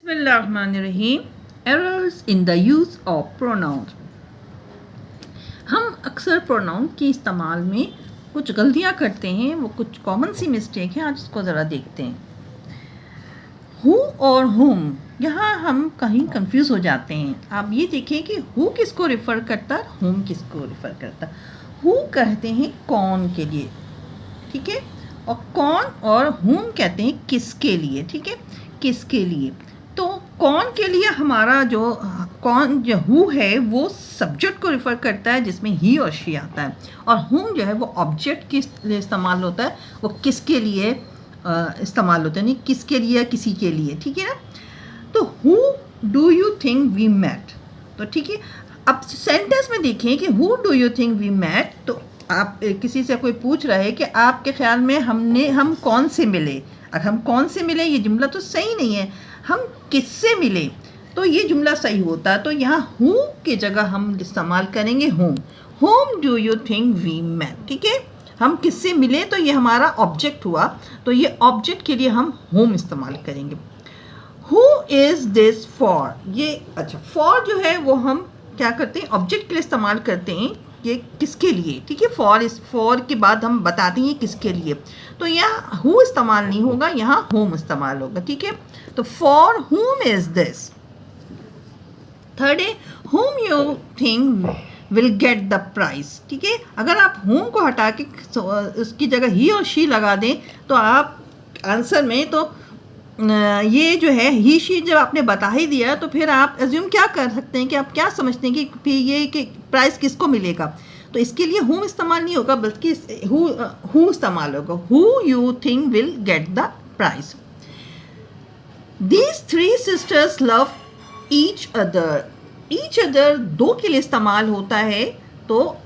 बिस्मिल्लाहिर्रहमानिर्रहीम। Errors in the use of pronouns. हम अक्सर प्रोनाउन के इस्तेमाल में कुछ गलतियां करते हैं, वो कुछ कॉमन सी मिस्टेक है। आज इसको ज़रा देखते हैं। हु और हुम, यहाँ हम कहीं कंफ्यूज हो जाते हैं। आप ये देखें कि हु किसको रिफ़र करता है, हुम किसको रिफ़र करता है। हु कहते हैं कौन के लिए, ठीक है, और कौन और हुम कहते हैं किसके लिए, ठीक है, किसके लिए। तो कौन के लिए हमारा जो कौन जो हु है वो सब्जेक्ट को रिफ़र करता है जिसमें ही और शी आता है, और हुम जो है वो ऑब्जेक्ट के लिए इस्तेमाल होता है, वो किसके लिए इस्तेमाल होता है, नहीं किसके लिए, किसी के लिए, ठीक है ना। तो who do you think we met, तो ठीक है। अब सेंटेंस में देखें कि who do you think we met, तो आप किसी से कोई पूछ रहा है कि आपके ख्याल में हम कौन से मिले। अगर हम कौन से मिले ये जुमला तो सही नहीं है, हम किससे मिले तो ये जुमला सही होता है। तो यहाँ हु की जगह हम इस्तेमाल करेंगे whom. Whom do you think we met, ठीक है। हम किससे मिले तो ये हमारा ऑब्जेक्ट हुआ, तो ये ऑब्जेक्ट के लिए हम हुम इस्तेमाल करेंगे। हु इज़ दिस फॉर, ये अच्छा फॉर जो है वो हम क्या करते हैं, ऑब्जेक्ट के लिए इस्तेमाल करते हैं, ये किसके लिए, ठीक है। फॉर के बाद हम बताते हैं किसके लिए, तो यहाँ हु इस्तेमाल नहीं होगा, यहाँ हुम इस्तेमाल होगा, ठीक है। तो फॉर हुम इज़ दिस। थर्ड है whom you think will get the prize, ठीक है। अगर आप हुम को हटा के उसकी जगह ही और शी लगा दें तो आप आंसर में तो ये जो है ही शी जब आपने बता ही दिया तो फिर आप एज्यूम क्या कर सकते हैं कि आप क्या समझते हैं कि फिर ये कि प्राइस किसको मिलेगा। तो इसके लिए हुम इस्तेमाल नहीं होगा बल्कि हु इस्तेमाल होगा। Who you think will get the prize. These three sisters love each other. Each other दो के लिए इस्तेमाल होता है, तो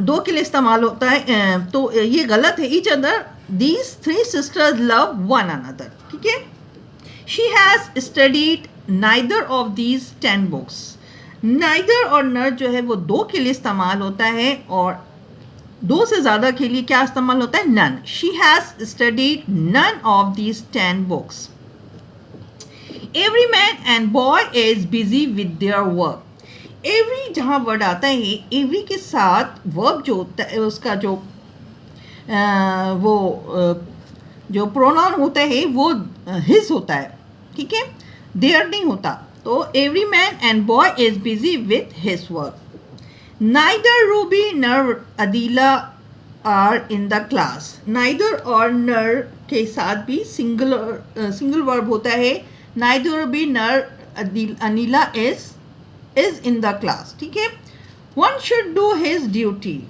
दो के लिए इस्तेमाल होता है, तो ये गलत है। Each other, these three sisters love one another, ठीक है। She has studied neither of these 10 books. Neither और नर जो है वो दो के लिए इस्तेमाल होता है, और दो से ज़्यादा के लिए क्या इस्तेमाल होता है, none. She has studied none of these 10 books. Every man and boy is busy with their work. Every जहाँ वर्ड आता है, एवरी के साथ वर्ब जो होता है उसका जो प्रोनाउन होता है वो हिज होता है, ठीक है, देयर नहीं होता। तो every man and boy is busy with his work. Neither Ruby nor Adila are in the class. Neither और नर के साथ भी सिंगल वर्ब होता है। नाइदर रूबी नर Anila is in the class, ठीक है। One should do his duty.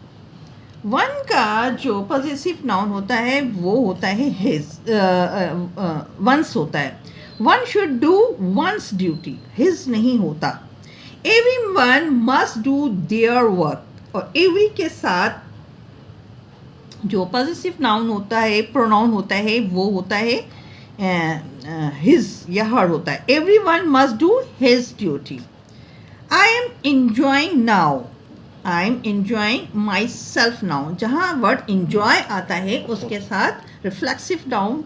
One का जो पॉजिटिव नाउन होता है वो होता है हिज, वंस होता है। One should do once duty, his नहीं होता। Everyone must do their work, और एवरी के साथ जो पॉजिटिव नाउन होता है, प्रोनाउन होता है, वो होता है हिज या हर होता है। Everyone must do his duty. I am enjoying now. I am enjoying my self now. जहाँ वर्ड इंजॉय आता है उसके साथ रिफ्लेक्सिव नाउन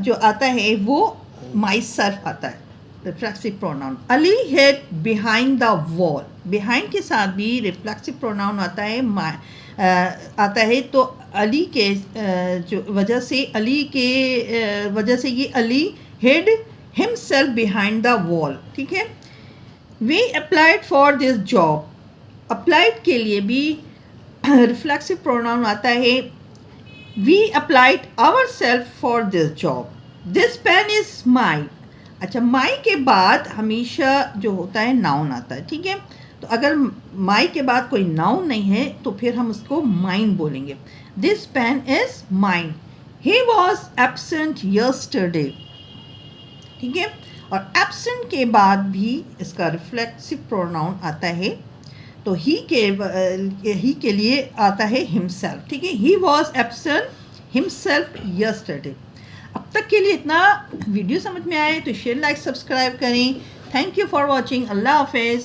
जो आता है वो माई सेल्फ आता है, reflexive pronoun. Ali hid behind the wall. Behind के साथ भी रिफ्लेक्सिव प्रोनाउन आता है, तो अली के जो वजह से ये Ali hid himself behind the wall, ठीक है। We applied for this job. Applied के लिए भी रिफ्लेक्सिव प्रोनाउन आता है। We applied ourself for this job. This pen is my. अच्छा, माई के बाद हमेशा जो होता है नाउन आता है, ठीक है। तो अगर माई के बाद कोई नाउन नहीं है तो फिर हम उसको माइन बोलेंगे। This pen is mine. He was absent yesterday, ठीक है। और एब्सेंट के बाद भी इसका रिफ्लेक्सिव प्रोनाउन आता है, तो ही के लिए आता है हिमसेल्फ, ठीक है। ही वॉज एब्सेंट हिमसेल्फ यस्टरडे। अब तक के लिए इतना। वीडियो समझ में आए तो शेयर, लाइक, सब्सक्राइब करें। Thank you for watching. Allah हाफिज़।